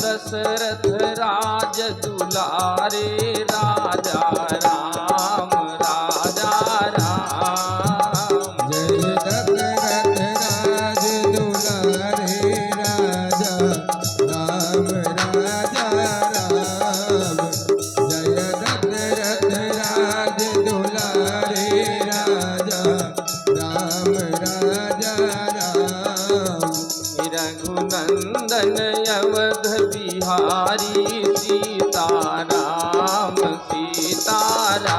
दशरथ राज दुलारे राजा राम राजा राम। जय दशरथ राज दुलारे राजा राम राजा राम। जय दशरथ राज दुलारे राजा राम राजा राम। रघुनंदन अवध बिहारी सीताराम सीताराम।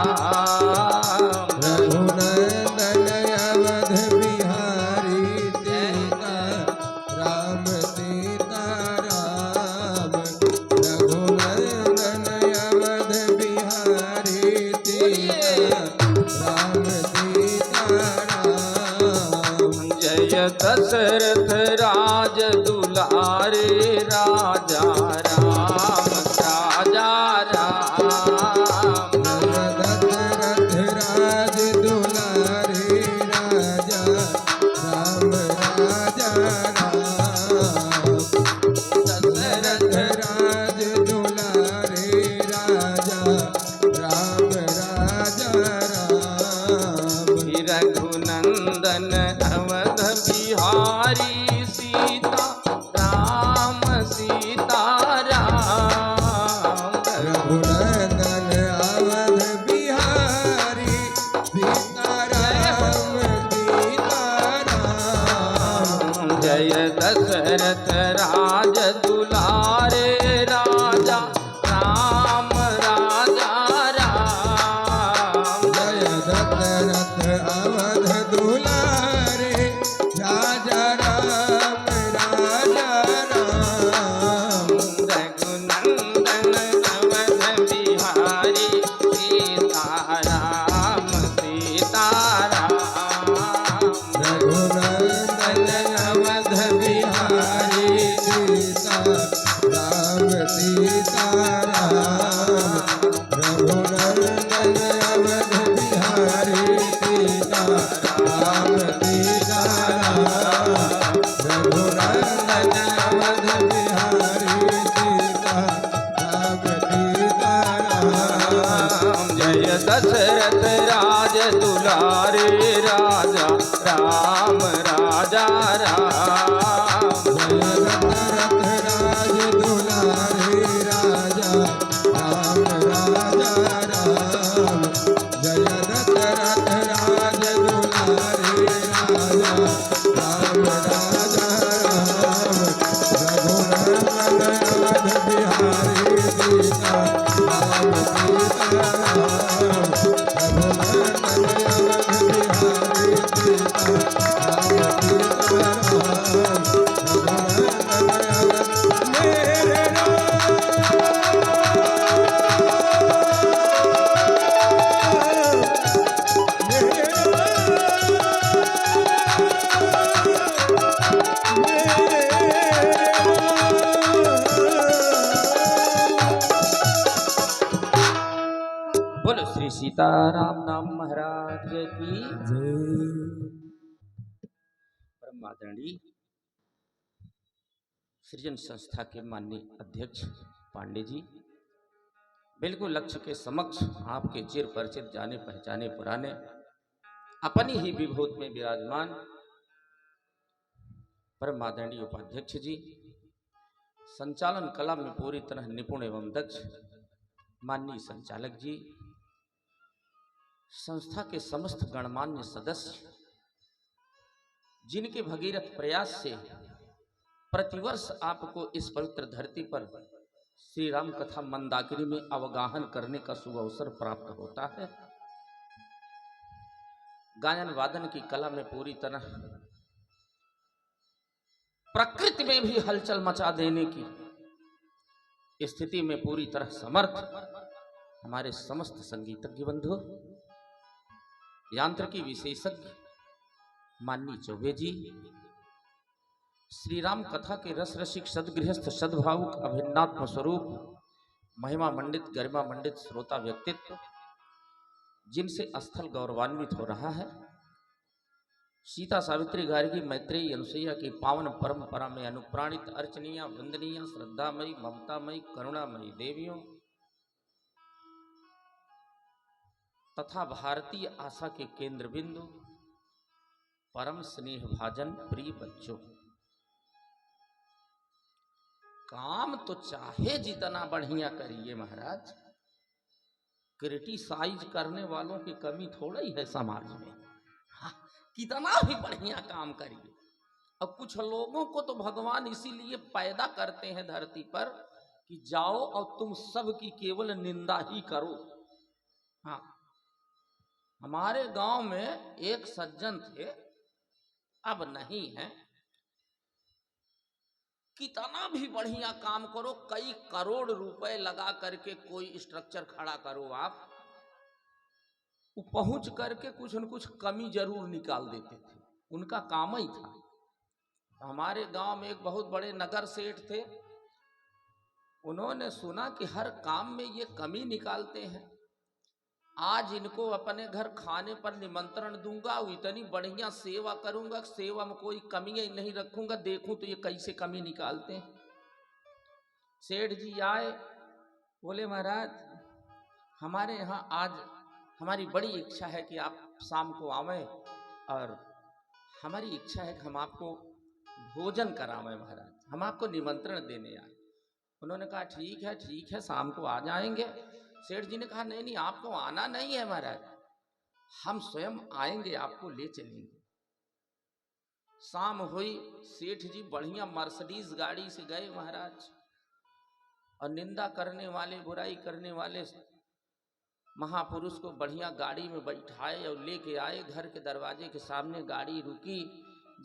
रघुनंदन अवध बिहारी सीताराम सीताराम। रघुनंदन अवध बिहारी सीताराम सीताराम। जय दशरथ राज दुलारे राजा राम राजा राम। दशरथ राज दुलारे राजा राम राजा राम। दशरथ राज दुलारे राजा राम राजा राम। रघुनंदन अवध बिहारी सीता राम सीताराम। रघुनंदन अवध बिहारी सीताराम सीताराम। जय दशरथ राज दुलारे राजा राम राजा राम। जय दशरथ अवध दुलारे राजा राम राजा राम। रघुनंदन अवध बिहारी सीताराम सीताराम। रघुनंदन अवध बिहारी सीताराम सीताराम। रघुनंदन अवध बिहारी सीताराम सीताराम। रघुनंदन अवध बिहारी सीताराम सीताराम। जय दशरथ राज दुलारे राजा राम राजा राम। जय दशरथ राज दुलारे राजा राम राजा राम। जय दशरथ राज दुलारे राजा राम राजा राम। रघुनंदन अवध बिहारी सीताराम सीताराम। रघुनंदन अवध बिहारी सीताराम सीताराम। रघुनंदन अवध मेरे बोलो श्री सीताराम नाम महाराज की परम आदरणीय सृजन संस्था के माननीय अध्यक्ष पांडे जी, बिल्कुल लक्ष्य के समक्ष आपके चिर परिचित जाने पहचाने पुराने अपनी ही विभूत में विराजमान परम आदरणीय उपाध्यक्ष जी, संचालन कला में पूरी तरह निपुण एवं दक्ष माननीय संचालक जी, संस्था के समस्त गणमान्य सदस्य, जिनके भगीरथ प्रयास से प्रतिवर्ष आपको इस पवित्र धरती पर श्री राम कथा मंदाकिनी में अवगाहन करने का शुभ अवसर प्राप्त होता है। गायन वादन की कला में पूरी तरह प्रकृति में भी हलचल मचा देने की स्थिति में पूरी तरह समर्थ हमारे समस्त संगीतज्ञ बंधु, यांत्रिकी विशेषज्ञ माननीय चौबे जी, श्री राम कथा के रस रसिक सदगृहस्थ सद्भावुक अभिन्नात्म स्वरूप महिमा मंडित गरिमा मंडित श्रोता व्यक्तित्व जिनसे स्थल गौरवान्वित हो रहा है, सीता सावित्री गार्गी मैत्रेयी अनुसुईया की पावन परंपरा में अनुप्राणित अर्चनीय वंदनीय श्रद्धामयी ममतामयी करुणामयी देवियों तथा भारतीय आशा के केंद्र बिंदु परम स्नेह भाजन प्रिय बच्चों, काम तो चाहे जितना बढ़िया करिए महाराज, क्रिटिसाइज करने वालों की कमी थोड़ा ही है समाज में। हाँ, कितना भी बढ़िया काम करिए। और कुछ लोगों को तो भगवान इसीलिए पैदा करते हैं धरती पर कि जाओ और तुम सब की केवल निंदा ही करो। हाँ, हमारे गांव में एक सज्जन थे, अब नहीं है, कितना भी बढ़िया काम करो, कई करोड़ रुपए लगा करके कोई स्ट्रक्चर खड़ा करो आप, वो पहुंच करके कुछ न कुछ कमी जरूर निकाल देते थे, उनका काम ही था। हमारे गांव में एक बहुत बड़े नगर सेठ थे, उन्होंने सुना कि हर काम में ये कमी निकालते हैं, आज इनको अपने घर खाने पर निमंत्रण दूंगा, इतनी बढ़िया सेवा करूंगा, सेवा में कोई कमी ही नहीं रखूंगा, देखूं तो ये कैसे कमी निकालते हैं। सेठ जी आए, बोले महाराज हमारे यहाँ आज हमारी बड़ी इच्छा है कि आप शाम को आवें और हमारी इच्छा है कि हम आपको भोजन करावें महाराज, हम आपको निमंत्रण देने आए। उन्होंने कहा ठीक है शाम को आ जाएंगे। सेठ जी ने कहा नहीं आपको आना नहीं है महाराज, हम स्वयं आएंगे, आपको ले चलेंगे। शाम हुई, सेठ जी बढ़िया मर्सिडीज गाड़ी से गए महाराज, और निंदा करने वाले बुराई करने वाले महापुरुष को बढ़िया गाड़ी में बैठाए और लेके आए। घर के दरवाजे के सामने गाड़ी रुकी,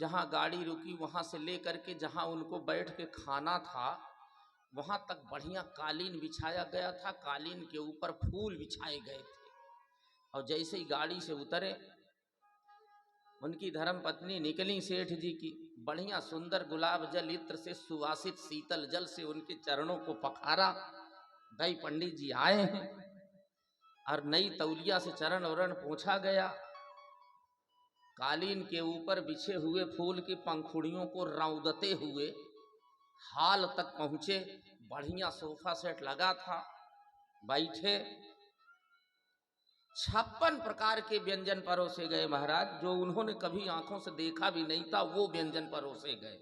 जहाँ गाड़ी रुकी वहाँ से ले करके जहाँ उनको बैठ के खाना था वहाँ तक बढ़िया कालीन बिछाया गया था, कालीन के ऊपर फूल बिछाए गए थे। और जैसे ही गाड़ी से उतरे, उनकी धर्म पत्नी निकली सेठ जी की, बढ़िया सुंदर गुलाब जल इत्र से सुवासित शीतल जल से उनके चरणों को पखारा। भाई पंडित जी आए हैं, और नई तौलिया से चरण वरण पोंछा गया। कालीन के ऊपर बिछे हुए फूल की पंखुड़ियों को रौदते हुए हाल तक पहुंचे, बढ़िया सोफा सेट लगा था, बैठे। 56 प्रकार के व्यंजन परोसे गए महाराज, जो उन्होंने कभी आंखों से देखा भी नहीं था, वो व्यंजन परोसे गए।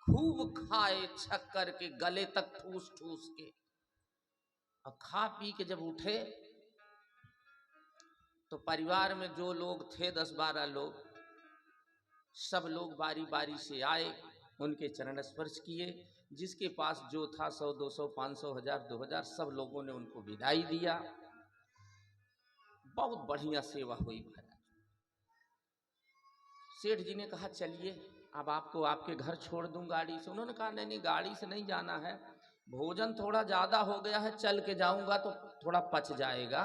खूब खाए छक करके, गले तक ठूस ठूस के, और खा पी के जब उठे तो परिवार में जो लोग थे 10-12 लोग, सब लोग बारी बारी से आए, उनके चरण स्पर्श किए। जिसके पास जो था 100, 200, 500, 1000, 2000, सब लोगों ने उनको विदाई दिया। बहुत बढ़िया सेवा हुई महाराज। सेठ जी ने कहा चलिए अब आपको आपके घर छोड़ दूं गाड़ी से। उन्होंने कहा नहीं गाड़ी से नहीं जाना है, भोजन थोड़ा ज़्यादा हो गया है, चल के जाऊंगा तो थोड़ा पच जाएगा,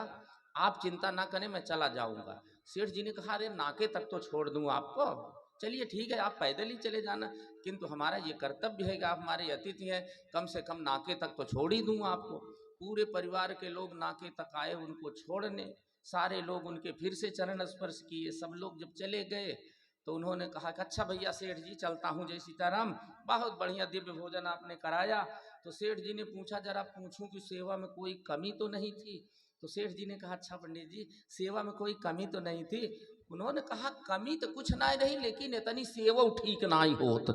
आप चिंता ना करें मैं चला जाऊंगा। सेठ जी ने कहा अरे नाके तक तो छोड़ दूं आपको, चलिए ठीक है आप पैदल ही चले जाना, किंतु हमारा ये कर्तव्य है कि आप हमारे अतिथि हैं, कम से कम नाके तक तो छोड़ ही दूँ आपको। पूरे परिवार के लोग नाके तक आए उनको छोड़ने, सारे लोग उनके फिर से चरण स्पर्श किए। सब लोग जब चले गए तो उन्होंने कहा कि अच्छा भैया सेठ जी चलता हूँ, जय सीताराम, बहुत बढ़िया दिव्य भोजन आपने कराया। तो सेठ जी ने पूछा जरा पूछूं कि सेवा में कोई कमी तो नहीं थी। तो सेठ जी ने कहा अच्छा पंडित जी सेवा में कोई कमी तो नहीं थी। उन्होंने कहा कमी तो कुछ ना नहीं, लेकिन इतनी सेवा ठीक ना ही होत।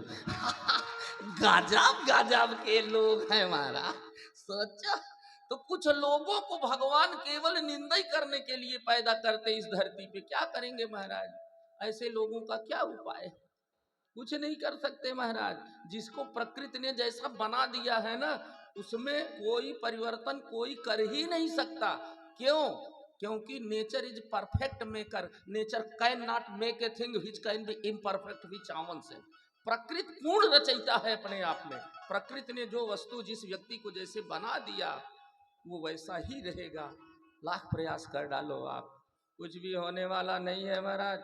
गजब गजब के लोग हैं महाराज, सोचो तो कुछ लोगों को भगवान केवल निंदा ही करने के लिए पैदा करते इस धरती पे, क्या करेंगे महाराज, ऐसे लोगों का क्या उपाय, कुछ नहीं कर सकते महाराज। जिसको प्रकृति ने जैसा बना दिया है ना, उसमें कोई परिवर्तन कोई कर ही नहीं सकता। क्यों? क्योंकि nature is perfect maker, nature can not make a thing which can be imperfect which own से। प्रकृति पूर्ण रचयिता है अपने आप में। प्रकृति ने जो वस्तु जिस व्यक्ति को जैसे बना दिया वो वैसा ही रहेगा, लाख प्रयास कर डालो आप, कुछ भी होने वाला नहीं है महाराज।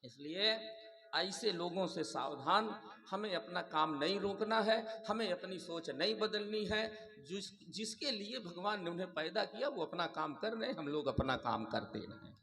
इसलिए ऐसे लोगों से सावधान। हमें अपना काम नहीं रोकना है, हमें अपनी सोच नहीं बदलनी है। जिसके लिए भगवान ने उन्हें पैदा किया वो अपना काम कर रहे हैं, हम लोग अपना काम करते रहें।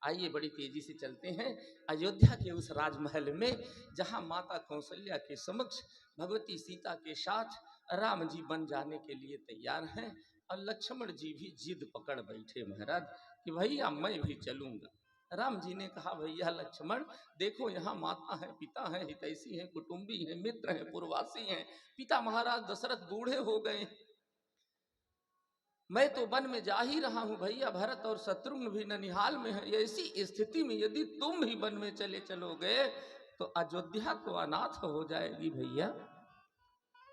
आइए बड़ी तेजी से चलते हैं अयोध्या के उस राजमहल में, जहां माता कौशल्या के समक्ष भगवती सीता के साथ राम जी बन जाने के लिए तैयार हैं। और लक्ष्मण जी भी जिद पकड़ बैठे महाराज कि भैया मैं भी चलूंगा। राम जी ने कहा भैया लक्ष्मण देखो, यहाँ माता है, पिता है, हितैषी हैं, कुटुंबी हैं, मित्र हैं, पूर्ववासी हैं। पिता महाराज दशरथ बूढ़े हो गए, मैं तो वन में जा ही रहा हूं भैया, भरत और शत्रुघ्न भी ननिहाल में है। ऐसी स्थिति में यदि तुम भी वन में चलोगे तो अयोध्या तो अनाथ हो जाएगी भैया।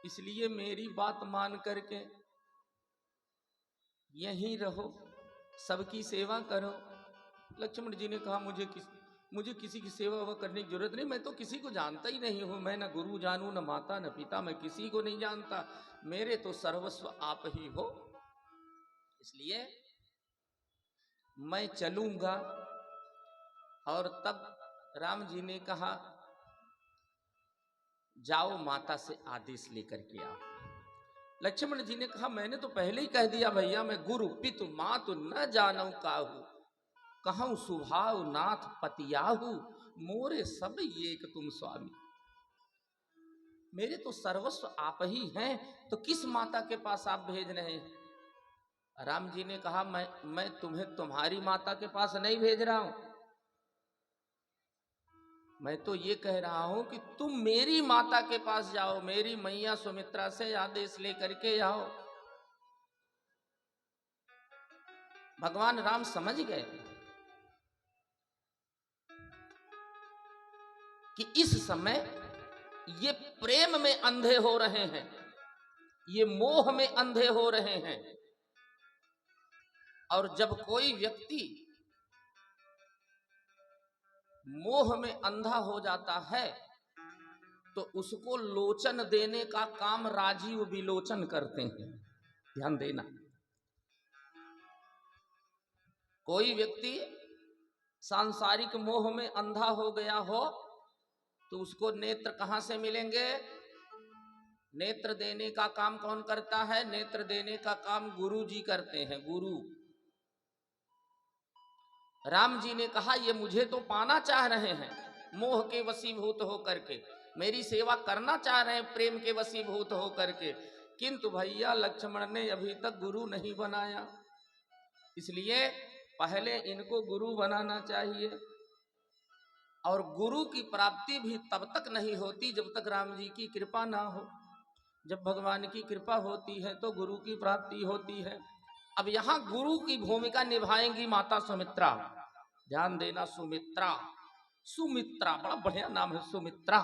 इसलिए मेरी बात मान करके यहीं रहो, सबकी सेवा करो। लक्ष्मण जी ने कहा मुझे किसी की सेवा करने की जरूरत नहीं, मैं तो किसी को जानता ही नहीं हूं। मैं न गुरु जानू, न माता, न पिता, मैं किसी को नहीं जानता। मेरे तो सर्वस्व आप ही हो, इसलिए मैं चलूंगा। और तब राम जी ने कहा जाओ माता से आदेश लेकर के आओ। लक्ष्मण जी ने कहा मैंने तो पहले ही कह दिया भैया, मैं गुरु पितु मातु न जानऊ काहू, कहूं सुभाव नाथ पतियाहू, मोरे सब एक तुम स्वामी। मेरे तो सर्वस्व आप ही हैं, तो किस माता के पास आप भेज रहे हैं? राम जी ने कहा मैं तुम्हें तुम्हारी माता के पास नहीं भेज रहा हूं, मैं तो ये कह रहा हूं कि तुम मेरी माता के पास जाओ, मेरी मैया सुमित्रा से आदेश लेकर के आओ। भगवान राम समझ गए कि इस समय ये प्रेम में अंधे हो रहे हैं, ये मोह में अंधे हो रहे हैं। और जब कोई व्यक्ति मोह में अंधा हो जाता है तो उसको लोचन देने का काम राजीव विलोचन करते हैं। ध्यान देना, कोई व्यक्ति सांसारिक मोह में अंधा हो गया हो तो उसको नेत्र कहां से मिलेंगे? नेत्र देने का काम कौन करता है? नेत्र देने का काम गुरु जी करते हैं, गुरु। राम जी ने कहा ये मुझे तो पाना चाह रहे हैं मोह के वशीभूत होकर के, मेरी सेवा करना चाह रहे हैं प्रेम के वशीभूत होकर के, किंतु भैया लक्ष्मण ने अभी तक गुरु नहीं बनाया, इसलिए पहले इनको गुरु बनाना चाहिए। और गुरु की प्राप्ति भी तब तक नहीं होती जब तक राम जी की कृपा ना हो। जब भगवान की कृपा होती है तो गुरु की प्राप्ति होती है। अब यहां गुरु की भूमिका निभाएंगी माता सुमित्रा। ध्यान देना, सुमित्रा, सुमित्रा बड़ा बढ़िया नाम है, सुमित्रा।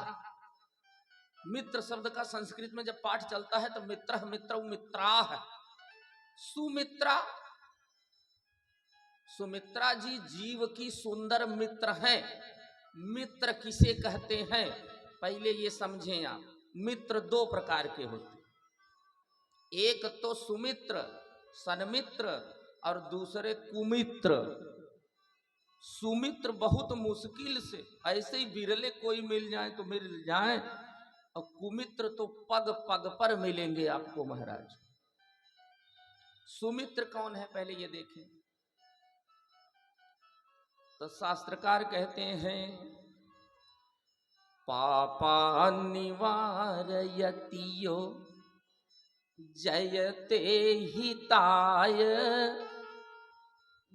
मित्र शब्द का संस्कृत में जब पाठ चलता है तो मित्र मित्र मित्रा है। सुमित्रा, सुमित्रा जी जीव की सुंदर मित्र हैं। मित्र किसे कहते हैं पहले ये समझें आप। मित्र दो प्रकार के होते, एक तो सुमित्र सन्मित्र और दूसरे कुमित्र। सुमित्र बहुत मुश्किल से, ऐसे ही बिरले कोई मिल जाए तो मिल जाए, और कुमित्र तो पग पग पर मिलेंगे आपको महाराज। सुमित्र कौन है पहले ये देखें। तो शास्त्रकार कहते हैं पापा निवारयतियो जयते हिताय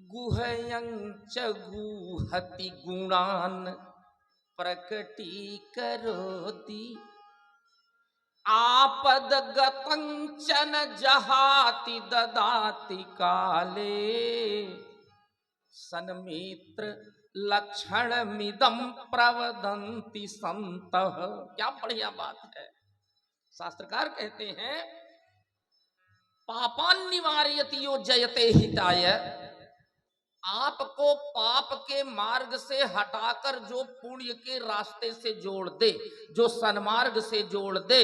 गुहयंच गुहति गुणान प्रकटीकरोति आपद गतंचन जहाति ददाति काले सन्मित्र लक्षण मिदम प्रवदंति संतः। क्या बढ़िया बात है। शास्त्रकार कहते हैं पापान निवारयतियो जयते हिताय, आपको पाप के मार्ग से हटाकर जो पुण्य के रास्ते से जोड़ दे, जो सन्मार्ग से जोड़ दे,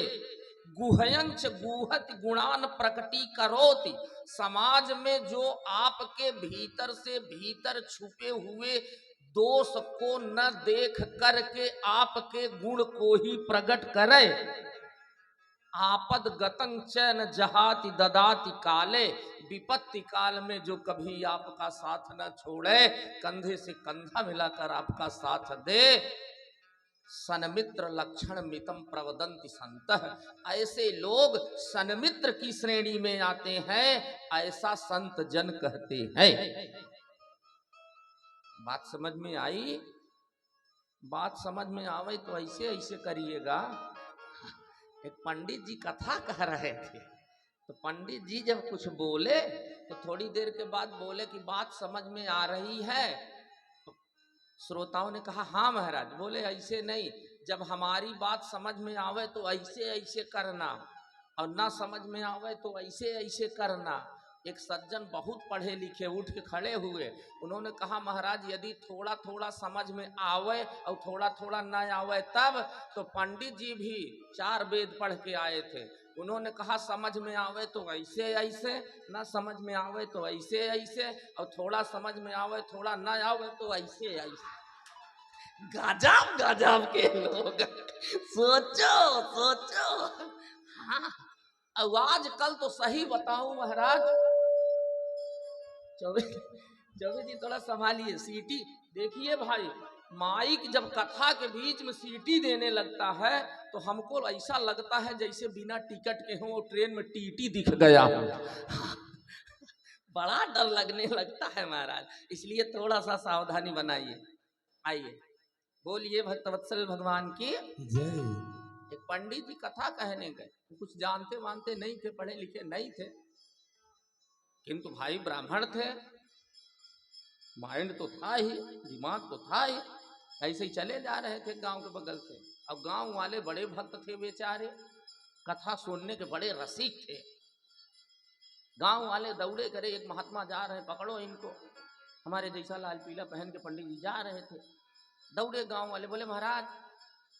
गुहयंच गुहत गुणान प्रकटी करोति, समाज में जो आपके भीतर से भीतर छुपे हुए दोष को न देख करके आपके गुण को ही प्रकट करे। आपद गतं चैन जहाति ददाति काले, विपत्ति काल में जो कभी आपका साथ न छोड़े, कंधे से कंधा मिलाकर आपका साथ दे। सन्मित्र लक्षण मितम प्रवदंति संतः, ऐसे लोग सन्मित्र की श्रेणी में आते हैं, ऐसा संत जन कहते हैं। बात समझ में आई? बात समझ में आवे तो ऐसे ऐसे करिएगा। एक पंडित जी कथा कह रहे थे, तो पंडित जी जब कुछ बोले तो थोड़ी देर के बाद बोले कि बात समझ में आ रही है। तो श्रोताओं ने कहा हाँ महाराज। बोले ऐसे नहीं, जब हमारी बात समझ में आवे तो ऐसे ऐसे करना, और ना समझ में आवे तो ऐसे ऐसे करना। एक सज्जन बहुत पढ़े लिखे उठ के खड़े हुए, उन्होंने कहा महाराज यदि थोड़ा थोड़ा समझ में आवे और थोड़ा थोड़ा ना आवे तब। तो पंडित जी भी 4 वेद पढ़ के आए थे, उन्होंने कहा समझ में आवे तो ऐसे ऐसे, ना समझ में आवे तो ऐसे ऐसे, और थोड़ा समझ में आवे थोड़ा ना आवे तो ऐसे ऐसे। गजब गजब के लोग, सोचो सोचो। हाँ, अब आजकल तो सही बताऊं महाराज, चौबे जी थोड़ा संभालिए। सीटी देखिए भाई, माइक जब कथा के बीच में सीटी देने लगता है तो हमको ऐसा लगता है जैसे बिना टिकट के हो ट्रेन में टीटी दिख गया। बड़ा डर लगने लगता है महाराज, इसलिए थोड़ा सा सावधानी बनाइए। आइए बोलिए भक्तवत्सल भगवान की जय। एक पंडित जी कथा कहने गए, कुछ जानते वानते नहीं थे, पढ़े लिखे नहीं थे, किंतु भाई ब्राह्मण थे, माइंड तो था ही, दिमाग तो था ही। ऐसे ही चले जा रहे थे गांव के बगल से। अब गांव वाले बड़े भक्त थे बेचारे, कथा सुनने के बड़े रसिक थे। गांव वाले दौड़े करे एक महात्मा जा रहे, पकड़ो इनको। हमारे जैसा लाल पीला पहन के पंडित जी जा रहे थे, दौड़े गांव वाले, बोले महाराज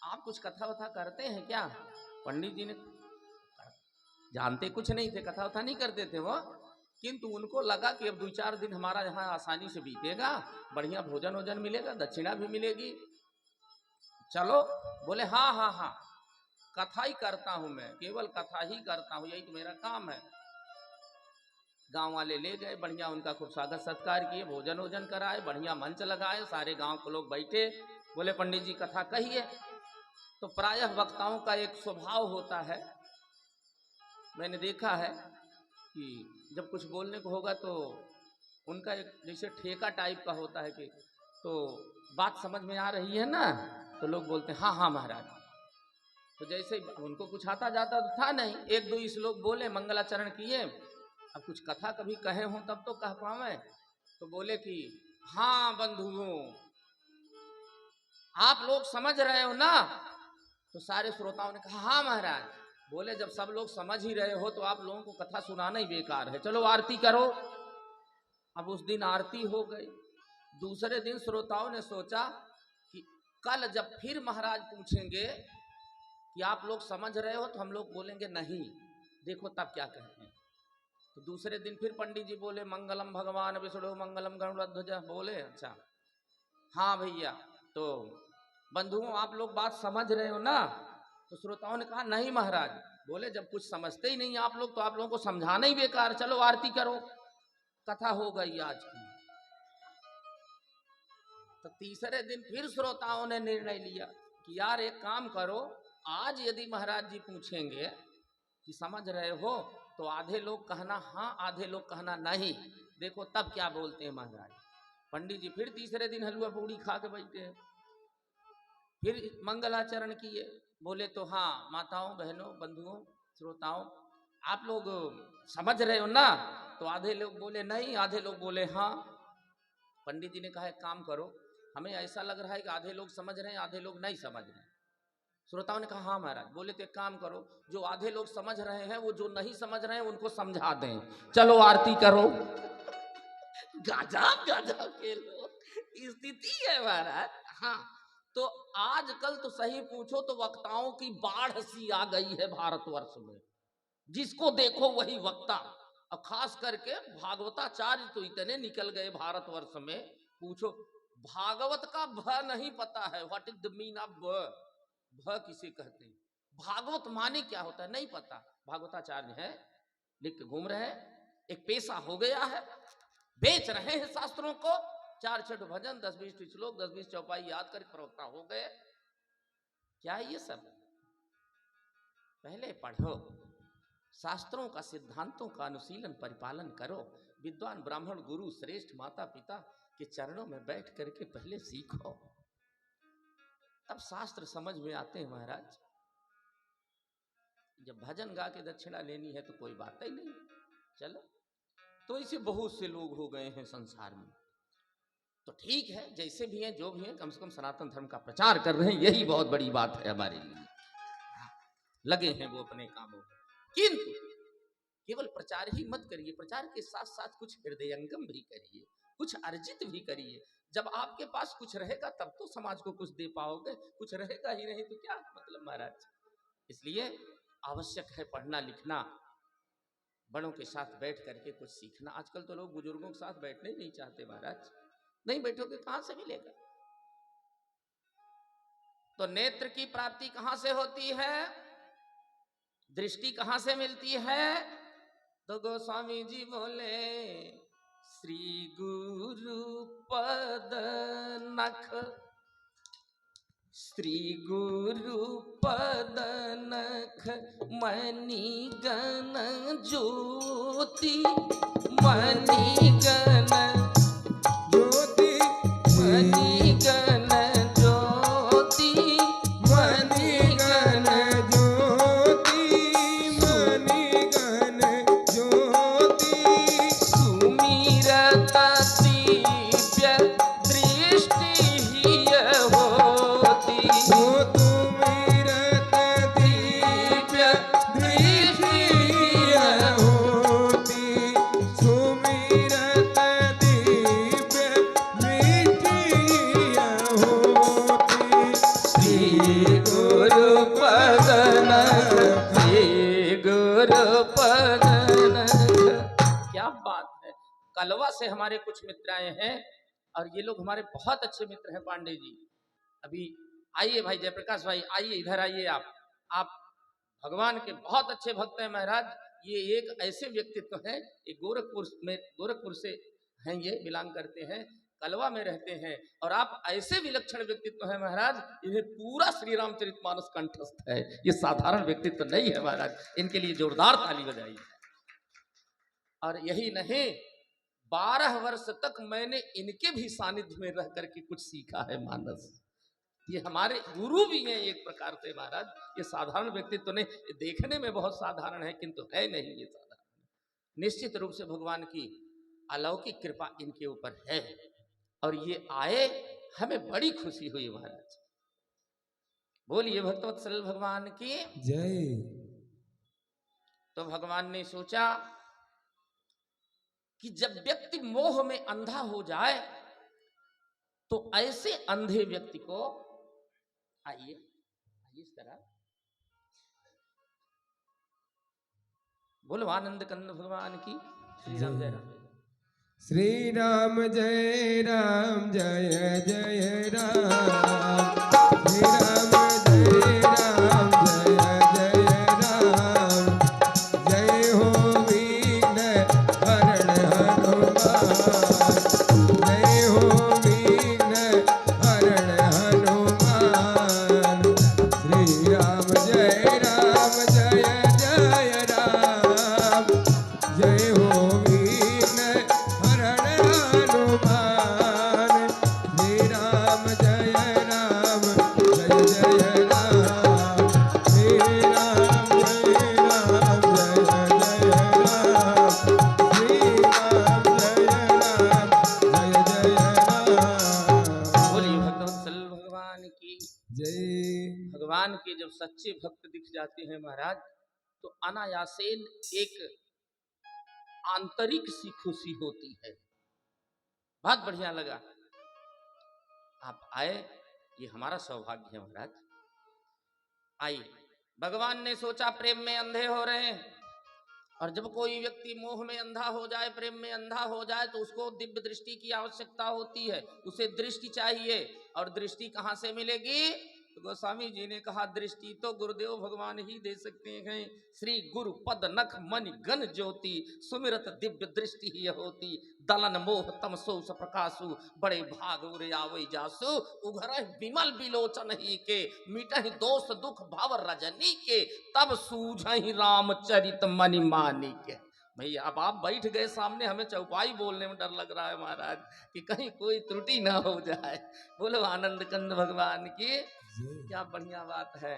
आप कुछ कथा वथा करते हैं क्या? पंडित जी ने जानते कुछ नहीं थे, कथा वथा नहीं करते थे वो, किंतु उनको लगा कि अब 2-4 दिन हमारा यहाँ आसानी से बीतेगा, बढ़िया भोजन वोजन मिलेगा, दक्षिणा भी मिलेगी, चलो। बोले हाँ हाँ हाँ कथा ही करता हूँ मैं, केवल कथा ही करता हूँ, यही तो मेरा काम है। गांव वाले ले गए, बढ़िया उनका खूब स्वागत सत्कार किए, भोजन वोजन कराए, बढ़िया मंच लगाए, सारे गांव के लोग बैठे। बोले पंडित जी कथा कहिए। तो प्रायः वक्ताओं का एक स्वभाव होता है, मैंने देखा है कि जब कुछ बोलने को होगा तो उनका एक जैसे ठेका टाइप का होता है कि तो बात समझ में आ रही है ना, तो लोग बोलते हैं हाँ हाँ महाराज। तो जैसे उनको कुछ आता जाता तो था नहीं, 1-2 श्लोक बोले, मंगलाचरण किए। अब कुछ कथा कभी कहे हों तब तो कह पावे, तो बोले कि हाँ बंधुओं आप लोग समझ रहे हो ना? तो सारे श्रोताओं ने कहा हाँ महाराज। बोले जब सब लोग समझ ही रहे हो तो आप लोगों को कथा सुनाना ही बेकार है, चलो आरती करो। अब उस दिन आरती हो गई। दूसरे दिन श्रोताओं ने सोचा कि कल जब फिर महाराज पूछेंगे कि आप लोग समझ रहे हो, तो हम लोग बोलेंगे नहीं, देखो तब क्या कहते हैं। तो दूसरे दिन फिर पंडित जी बोले मंगलम भगवान विष्णु मंगलम गरुड़ध्वज। बोले अच्छा हाँ भैया, तो बंधुओं आप लोग बात समझ रहे हो ना? तो श्रोताओं ने कहा नहीं महाराज। बोले जब कुछ समझते ही नहीं आप लोग तो आप लोगों को समझाना ही बेकार, चलो आरती करो। कथा हो गई आज की। तो तीसरे दिन फिर श्रोताओं ने निर्णय लिया कि यार एक काम करो, आज यदि महाराज जी पूछेंगे कि समझ रहे हो, तो आधे लोग कहना हाँ, आधे लोग कहना नहीं, देखो तब क्या बोलते हैं महाराज। पंडित जी फिर तीसरे दिन हलवा पूड़ी खा के बैठे हैं, फिर मंगलाचरण किए। बोले तो हाँ माताओं बहनों बंधुओं श्रोताओं आप लोग समझ रहे हो ना? तो आधे लोग बोले नहीं, आधे लोग बोले हाँ। पंडित जी ने कहा एक काम करो, हमें ऐसा लग रहा है कि आधे लोग समझ रहे हैं आधे लोग नहीं समझ रहे हैं। श्रोताओं ने कहा हाँ महाराज। बोले तो एक काम करो, जो आधे लोग समझ रहे हैं वो जो नहीं समझ रहे हैं उनको समझा दें, चलो आरती करो। गजब गजब के लोग स्थिति है महाराज। हाँ, तो आजकल तो सही पूछो तो वक्ताओं की बाढ़ सी आ गई है भारतवर्ष में, जिसको देखो वही वक्ता। और खास करके भागवताचार्य तो इतने निकल गए भारतवर्ष में, पूछो भागवत का भ नहीं पता है, what is the mean of भ, भ किसे कहते हैं, भागवत माने क्या होता है नहीं पता। भागवताचार्य है, लिख के घूम रहे हैं, एक पेशा हो गया है, बेच रहे हैं शास्त्रों को, 4-6 भजन, 10-20 श्लोक, 10-20 चौपाई याद कर प्रवक्ता हो गए। क्या है ये सब? पहले पढ़ो, शास्त्रों का, सिद्धांतों का अनुशीलन परिपालन करो, विद्वान ब्राह्मण गुरु श्रेष्ठ माता पिता के चरणों में बैठ करके पहले सीखो, तब शास्त्र समझ में आते हैं महाराज। जब भजन गा के दक्षिणा लेनी है तो कोई बात ही नहीं, चलो। तो ऐसे बहुत से लोग हो गए हैं संसार में, तो ठीक है, जैसे भी हैं जो भी हैं, कम से कम सनातन धर्म का प्रचार कर रहे हैं, यही बहुत बड़ी बात है हमारे लिए। लगे हैं वो अपने कामों में, किंतु केवल प्रचार ही मत करिए, प्रचार के साथ साथ कुछ हृदयंगम भी करिए, कुछ अर्जित भी करिए। जब आपके पास कुछ रहेगा तब तो समाज को कुछ दे पाओगे, कुछ रहेगा ही नहीं तो क्या मतलब महाराज। इसलिए आवश्यक है पढ़ना लिखना, बड़ों के साथ बैठ करके कुछ सीखना। आजकल तो लोग बुजुर्गों के साथ बैठने ही नहीं चाहते महाराज, नहीं बैठोगे कहां से मिलेगा। तो नेत्र की प्राप्ति कहां से होती है, दृष्टि कहां से मिलती है? तो गोस्वामी जी बोले, श्री गुरु पद नख, श्री गुरु पद नख, मणि गण ज्योति, मणि गण ज्योति मणि गण ज्योति, मणि गण ज्योति मणिगण ज्योति सुमिरत दिव्य दृष्टि हिय होती, हो तुमिरत दिव्य दृष्टि होती, सुमिरत दिव्य दृष्टि होती। श्री गुरु पद नख, श्री गुरु पद नख। क्या बात है। कलवा से हमारे कुछ मित्र आए हैं और ये लोग हमारे बहुत अच्छे मित्र हैं पांडे जी। अभी आइए भाई जयप्रकाश भाई, आइए इधर आइए आप भगवान के बहुत अच्छे भक्त हैं महाराज। ये एक ऐसे व्यक्तित्व हैं, ये गोरखपुर से हैं, ये बिलोंग करते हैं, कलवा में रहते हैं, और आप ऐसे विलक्षण व्यक्तित्व हैं महाराज, इन्हें पूरा श्री रामचरितमानस कंठस्थ है। ये साधारण व्यक्तित्व नहीं है महाराज, इनके लिए जोरदार ताली बजाइए। और यही नहीं, 12 वर्ष तक मैंने इनके भी सानिध्य में रह करके कुछ सीखा है मानस। ये हमारे गुरु भी हैं एक प्रकार से महाराज। ये साधारण व्यक्तित्व नहीं, ये देखने में बहुत साधारण है किंतु है नहीं ये साधारण। निश्चित रूप से भगवान की अलौकिक कृपा इनके ऊपर है, और ये आए, हमें बड़ी खुशी हुई महाराज। बोलिए भक्तवत्सल भगवान की जय। तो भगवान ने सोचा कि जब व्यक्ति मोह में अंधा हो जाए तो ऐसे अंधे व्यक्ति को, आइए इस तरह, बोलो आनंद कंद भगवान की श्री राम जय राम। श्री राम जय राम जय जय राम, श्री राम जय राम जय जय राम, जय हो विघ्न हरण हनुमान, जय हो विघ्न हरण हनुमान, श्री राम जय जय राम, जय हो विघ्न हरण हनुमान, श्री राम जय राम जय जय राम, श्री राम जय राम जय जय राम, श्री राम जय राम जय जय राम। बोलिए भक्तवत्सल भगवान की जय। भगवान के जब सच्चे भक्त दिख जाते हैं महाराज, तो अनायासेन एक आंतरिक सी खुशी होती है। बहुत बढ़िया लगा आप आए, ये हमारा सौभाग्य है महाराज। आइए, भगवान ने सोचा प्रेम में अंधे हो रहे हैं, और जब कोई व्यक्ति मोह में अंधा हो जाए, प्रेम में अंधा हो जाए, तो उसको दिव्य दृष्टि की आवश्यकता होती है, उसे दृष्टि चाहिए। और दृष्टि कहाँ से मिलेगी? तो गोस्वामी जी ने कहा दृष्टि तो गुरुदेव भगवान ही दे सकते हैं। श्री गुरु पद नख मन गण ज्योति, सुमिरत दिव्य दृष्टि ही होती। दलन मोह तमसो प्रकाशु, बड़े भाग उरे आवै जासु। उघरहि विमल बिलोचन ही के, मिटहि दोष दुख भव रजनी के। तब सूझहि रामचरित मनि मानी के। भैया अब आप बैठ गए सामने, हमें चौपाई बोलने में डर लग रहा है महाराज कि कहीं कोई त्रुटि ना हो जाए। बोलो आनंद कंद भगवान की। क्या बढ़िया बात है।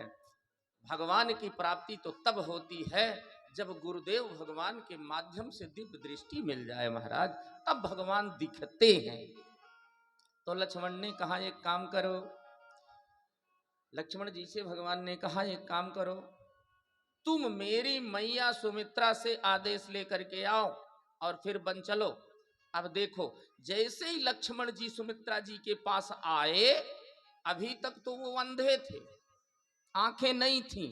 भगवान की प्राप्ति तो तब होती है जब गुरुदेव भगवान के माध्यम से दिव्य दृष्टि मिल जाए महाराज, तब भगवान दिखते हैं। तो लक्ष्मण ने कहा एक काम करो, लक्ष्मण जी से भगवान ने कहा एक काम करो, तुम मेरी मैया सुमित्रा से आदेश लेकर के आओ और फिर बन चलो। अब देखो, जैसे ही लक्ष्मण जी सुमित्रा जी के पास आए, अभी तक तो वो अंधे थे, आंखें नहीं थीं,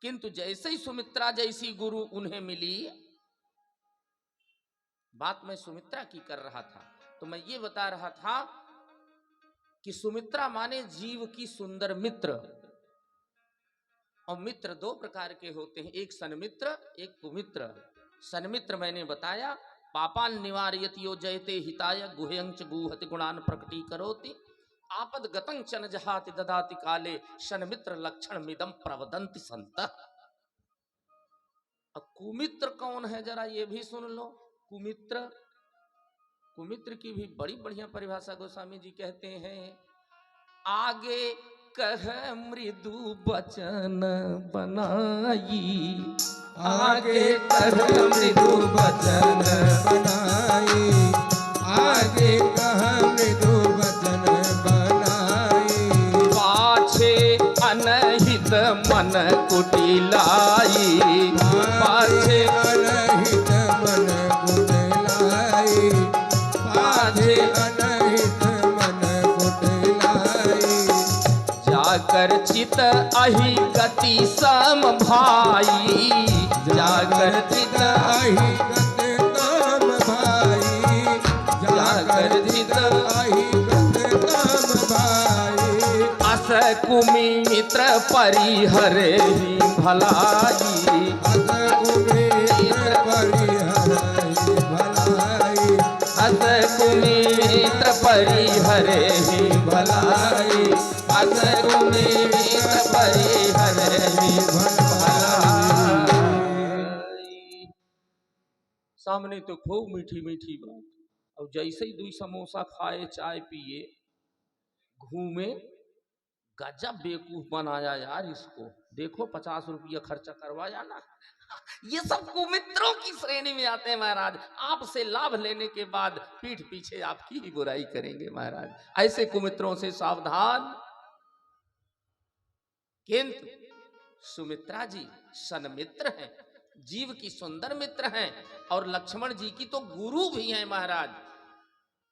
किंतु जैसे ही सुमित्रा जैसी गुरु उन्हें मिली, बात मैं सुमित्रा की कर रहा था, तो मैं ये बता रहा था कि सुमित्रा माने जीव की सुंदर मित्र। और मित्र दो प्रकार के होते हैं, एक सन्मित्र, एक कुमित्र। सन्मित्र मैंने बताया, पापान निवारयति यो जयते हिताय, गुह्यंच गुहति गुणान प्रकटी करोति, आपद गतं च न जहाति ददाति काले, सन्मित्र लक्षण मिदम प्रवदन्ति संतः। अब कुमित्र कौन है जरा ये भी सुन लो। कुमित्र, कुमित्र की भी बड़ी बढ़िया परिभाषा गोस्वामी जी कहते हैं, आगे कह मृदु बचन बनाई, आगे कर मृदु बचन बनाई, आगे कह मृदु बचन बनाई। पाछे अनहित मन कुटिलाई, पाछे अनहित मन कुटिलाई, पाछे अनहित मन कुटिलाई। जाकर चित अहि गति सम भाई, जाकर चित अहि गति काम भाई, जाकर चित अहि गति काम भाई। अस कुमित्र परिहरे ही भलाई, अस कुमित्र परिहरहि भलाई, अस कुमित्र परिहरे ही भलाई, अस कुमित्र परिहरे ही भलाई। सामने तो खूब मीठी मीठी बात, और जैसे ही 2 समोसा खाए, चाय पिए, घूमे, गजब बेवकूफ बनाया यार इसको। देखो 50 रुपया खर्चा करवाया ना। ये सब कुमित्रों की श्रेणी में आते हैं महाराज। आपसे लाभ लेने के बाद पीठ पीछे आपकी ही बुराई करेंगे महाराज। ऐसे कुमित्रों से सावधान। किंतु सुमित्रा जी सन्मित्र हैं, जीव की सुंदर मित्र हैं, और लक्ष्मण जी की तो गुरु भी हैं महाराज।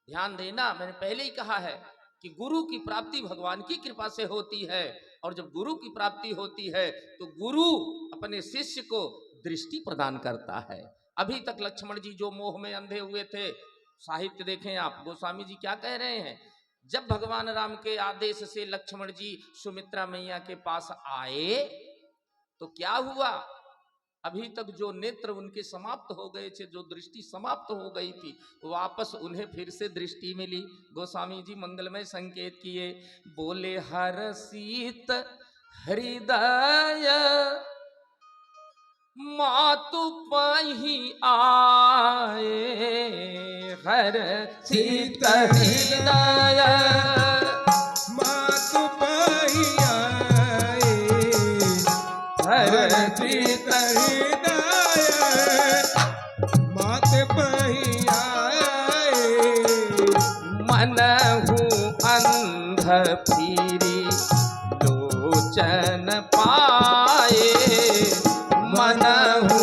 ध्यान देना, मैंने पहले ही कहा है कि गुरु की प्राप्ति भगवान की कृपा से होती है, और जब गुरु की प्राप्ति होती है तो गुरु अपने शिष्य को दृष्टि प्रदान करता है। अभी तक लक्ष्मण जी जो मोह में अंधे हुए थे, साहित्य देखें आप, गोस्वामी जी क्या कह रहे हैं। जब भगवान राम के आदेश से लक्ष्मण जी सुमित्रा मैया के पास आए तो क्या हुआ, अभी तक जो नेत्र उनके समाप्त हो गए थे, जो दृष्टि समाप्त हो गई थी, वापस उन्हें फिर से दृष्टि मिली। गोस्वामी जी मंगलमय संकेत किए, बोले हर सीत हृदय मातु पही आए, हर सीत हृदय मातु पही आए, हर सीत हृदय मात पही आए। मनहु अंध फिरी लोचन पाए, मनहु